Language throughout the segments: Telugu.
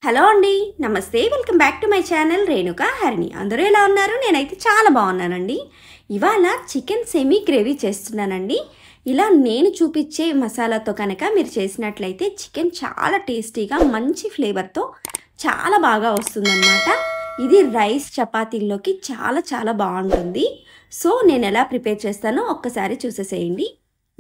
హలో అండి. నమస్తే. Welcome back to my channel Renuka Harini. అందరూ ఎలా ఉన్నారు? నేనైతే చాలా బాగున్నానండి. ఇవాళ చికెన్ సెమీ గ్రేవీ చేస్తున్నానండి. ఇలా నేను చూపించే మసాలాతో కనుక మీరు చేసినట్లయితే చికెన్ చాలా టేస్టీగా మంచి ఫ్లేవర్తో చాలా బాగా వస్తుందన్నమాట. ఇది రైస్ చపాతీల్లోకి చాలా బాగుంటుంది. సో నేను ఎలా ప్రిపేర్ చేస్తానో ఒక్కసారి చూసేసేయండి.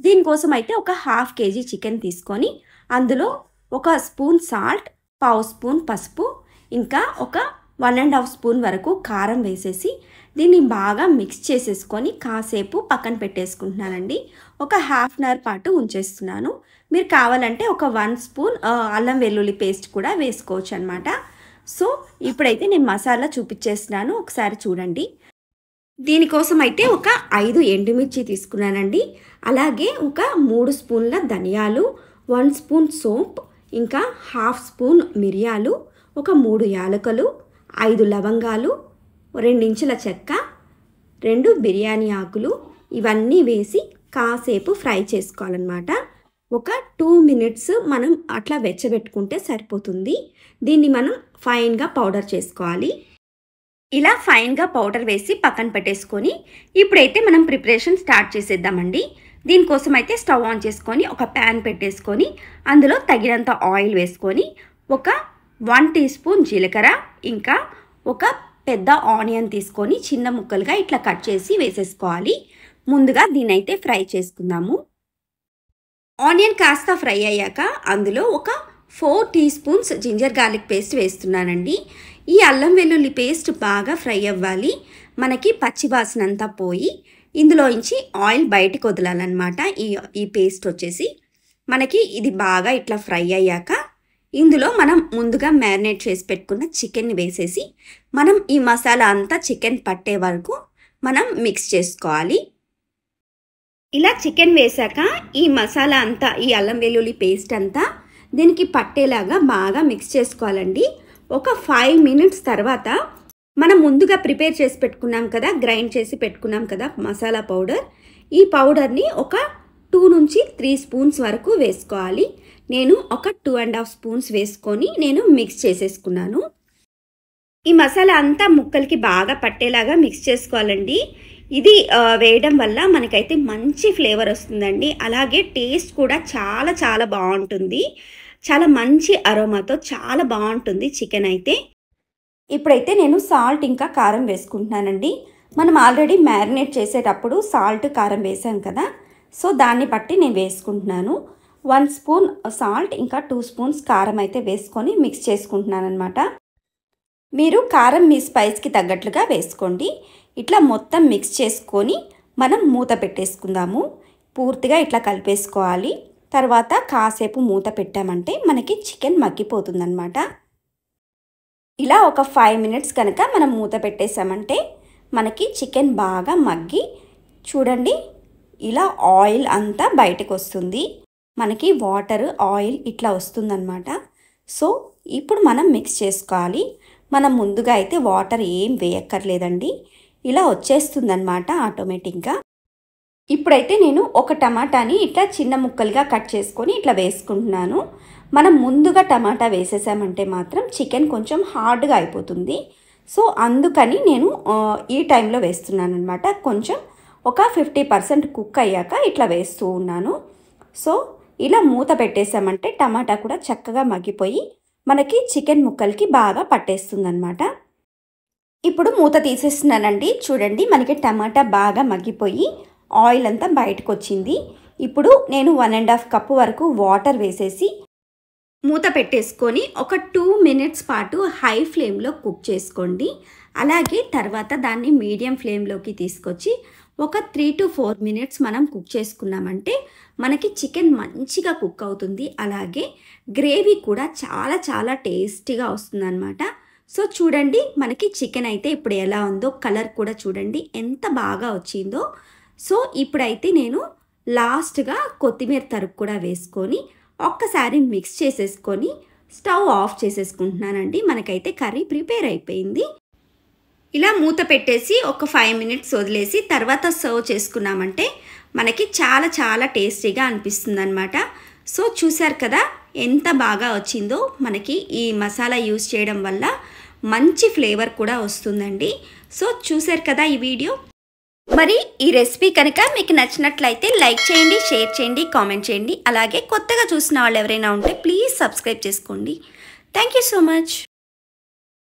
దీనికోసం అయితే ఒక హాఫ్ కేజీ చికెన్ తీసుకొని అందులో ఒక స్పూన్ సాల్ట్, పావు స్పూన్ పసుపు, ఇంకా ఒక 1.5 స్పూన్ వరకు కారం వేసేసి దీన్ని బాగా మిక్స్ చేసేసుకొని కాసేపు పక్కన పెట్టేసుకుంటున్నానండి. ఒక హాఫ్ అన్ అవర్ పాటు ఉంచేస్తున్నాను. మీరు కావాలంటే ఒక 1 స్పూన్ అల్లం వెల్లుల్లి పేస్ట్ కూడా వేసుకోవచ్చు అనమాట. సో ఇప్పుడైతే నేను మసాలా చూపించేస్తున్నాను, ఒకసారి చూడండి. దీనికోసం అయితే ఒక 5 ఎండుమిర్చి తీసుకున్నానండి. అలాగే ఒక 3 స్పూన్ల ధనియాలు, 1 స్పూన్ సోంపు, ఇంకా హాఫ్ స్పూన్ మిరియాలు, ఒక 3 యాలకులు, 5 లవంగాలు, 2 ఇంచుల చెక్క, 2 బిర్యానీ ఆకులు, ఇవన్నీ వేసి కాసేపు ఫ్రై చేసుకోవాలన్నమాట. ఒక 2 మినిట్స్ మనం అట్లా వెచ్చబెట్టుకుంటే సరిపోతుంది. దీన్ని మనం ఫైన్గా పౌడర్ చేసుకోవాలి. ఇలా ఫైన్గా పౌడర్ వేసి పక్కన పెట్టేసుకొని ఇప్పుడైతే మనం ప్రిపరేషన్ స్టార్ట్ చేసేద్దామండి. దీనికోసం అయితే స్టవ్ ఆన్ చేసుకొని ఒక ప్యాన్ పెట్టేసుకొని అందులో తగినంత ఆయిల్ వేసుకొని ఒక 1 టీ స్పూన్ జీలకర్ర, ఇంకా ఒక పెద్ద ఆనియన్ తీసుకొని చిన్న ముక్కలుగా ఇట్లా కట్ చేసి వేసేసుకోవాలి. ముందుగా దీన్ని అయితే ఫ్రై చేసుకుందాము. ఆనియన్ కాస్త ఫ్రై అయ్యాక అందులో ఒక 4 teaspoons ginger garlic paste వేస్తున్నానండి. ఈ అల్లం వెల్లుల్లి పేస్ట్ బాగా ఫ్రై అవ్వాలి. మనకి పచ్చి వాసన అంతా పోయి ఇందులోంచి ఆయిల్ బయటికి వదలాలన్నమాట. ఈ పేస్ట్ వచ్చేసి మనకి ఇది బాగా ఇట్లా ఫ్రై అయ్యాక ఇందులో మనం ముందుగా మ్యారినేట్ చేసి పెట్టుకున్న చికెన్ని వేసేసి మనం ఈ మసాలా అంతా చికెన్ పట్టే వరకు మనం మిక్స్ చేసుకోవాలి. ఇలా చికెన్ వేసాక ఈ మసాలా అంతా, ఈ అల్లం వెల్లుల్లి పేస్ట్ అంతా దీనికి పట్టేలాగా బాగా మిక్స్ చేసుకోవాలండి. ఒక 5 మినిట్స్ తర్వాత మనం ముందుగా ప్రిపేర్ చేసి పెట్టుకున్నాం కదా, గ్రైండ్ చేసి పెట్టుకున్నాం కదా మసాలా పౌడర్, ఈ పౌడర్ని ఒక 2 నుంచి 3 స్పూన్స్ వరకు వేసుకోవాలి. నేను ఒక 2.5 స్పూన్స్ వేసుకొని నేను మిక్స్ చేసేసుకున్నాను. ఈ మసాలా అంతా ముక్కలకి బాగా పట్టేలాగా మిక్స్ చేసుకోవాలండి. ఇది వేయడం వల్ల మనకైతే మంచి ఫ్లేవర్ వస్తుందండి. అలాగే టేస్ట్ కూడా చాలా బాగుంటుంది. చాలా మంచి అరోమాతో చాలా బాగుంటుంది చికెన్ అయితే. ఇప్పుడైతే నేను సాల్ట్ ఇంకా కారం వేసుకుంటున్నానండి. మనం ఆల్రెడీ మ్యారినేట్ చేసేటప్పుడు సాల్ట్ కారం వేసాం కదా, సో దాన్ని బట్టి నేను వేసుకుంటున్నాను. 1 స్పూన్ సాల్ట్ ఇంకా 2 స్పూన్స్ కారం అయితే వేసుకొని మిక్స్ చేసుకుంటున్నాను అనమాట. మీరు కారం మీ స్పైస్కి తగ్గట్లుగా వేసుకోండి. ఇట్లా మొత్తం మిక్స్ చేసుకొని మనం మూత పెట్టేసుకుందాము. పూర్తిగా ఇట్లా కలిపేసుకోవాలి. తర్వాత కాసేపు మూత పెట్టామంటే మనకి చికెన్ మగ్గిపోతుందన్నమాట. ఇలా ఒక 5 మినిట్స్ కనుక మనం మూత పెట్టేసామంటే మనకి చికెన్ బాగా మగ్గి చూడండి ఇలా ఆయిల్ అంతా బయటకు వస్తుంది. మనకి వాటర్ ఆయిల్ ఇట్లా వస్తుందన్నమాట. సో ఇప్పుడు మనం మిక్స్ చేసుకోవాలి. మనం ముందుగా అయితే వాటర్ ఏం వేయక్కర్లేదండి, ఇలా వచ్చేస్తుందన్నమాట ఆటోమేటిక్గా. ఇప్పుడైతే నేను ఒక టమాటాని ఇట్లా చిన్న ముక్కలుగా కట్ చేసుకొని ఇట్లా వేసుకుంటున్నాను. మనం ముందుగా టమాటా వేసేసామంటే మాత్రం చికెన్ కొంచెం హార్డ్గా అయిపోతుంది. సో అందుకని నేను ఈ టైంలో వేస్తున్నాను అనమాట. కొంచెం ఒక 50% కుక్ అయ్యాక ఇట్లా వేస్తూ ఉన్నాను. సో ఇలా మూత పెట్టేసామంటే టమాటా కూడా చక్కగా మగ్గిపోయి మనకి చికెన్ ముక్కలకి బాగా పట్టేస్తుందన్నమాట. ఇప్పుడు మూత తీసేస్తున్నానండి. చూడండి మనకి టమాటా బాగా మగ్గిపోయి ఆయిల్ అంతా బయటకు వచ్చింది. ఇప్పుడు నేను 1.5 కప్పు వరకు వాటర్ వేసేసి మూత పెట్టేసుకొని ఒక 2 మినిట్స్ పాటు హై ఫ్లేమ్లో కుక్ చేసుకోండి. అలాగే తర్వాత దాన్ని మీడియం ఫ్లేమ్లోకి తీసుకొచ్చి ఒక 3 to 4 మినిట్స్ మనం కుక్ చేసుకున్నామంటే మనకి చికెన్ మంచిగా కుక్ అవుతుంది. అలాగే గ్రేవీ కూడా చాలా టేస్టీగా వస్తుందన్నమాట. సో చూడండి మనకి చికెన్ అయితే ఇప్పుడు ఎలా ఉందో, కలర్ కూడా చూడండి ఎంత బాగా వచ్చిందో. సో ఇప్పుడైతే నేను లాస్ట్గా కొత్తిమీర తరుగు కూడా వేసుకొని ఒక్కసారి మిక్స్ చేసేసుకొని స్టవ్ ఆఫ్ చేసేసుకుంటున్నానండి. మనకైతే కర్రీ ప్రిపేర్ అయిపోయింది. ఇలా మూత పెట్టేసి ఒక 5 మినిట్స్ వదిలేసి తర్వాత సర్వ్ చేసుకున్నామంటే మనకి చాలా టేస్టీగా అనిపిస్తుంది అనమాట. సో చూసారు కదా ఎంత బాగా వచ్చిందో మనకి ఈ మసాలా యూస్ చేయడం వల్ల మంచి ఫ్లేవర్ కూడా వస్తుందండి. సో చూశారు కదా ఈ వీడియో. మరి ఈ రెసిపీ కనుక మీకు నచ్చినట్లయితే లైక్ చేయండి, షేర్ చేయండి, కామెంట్ చేయండి. అలాగే కొత్తగా చూసిన వాళ్ళు ఎవరైనా ఉంటే ప్లీజ్ సబ్స్క్రైబ్ చేసుకోండి. Thank you so much.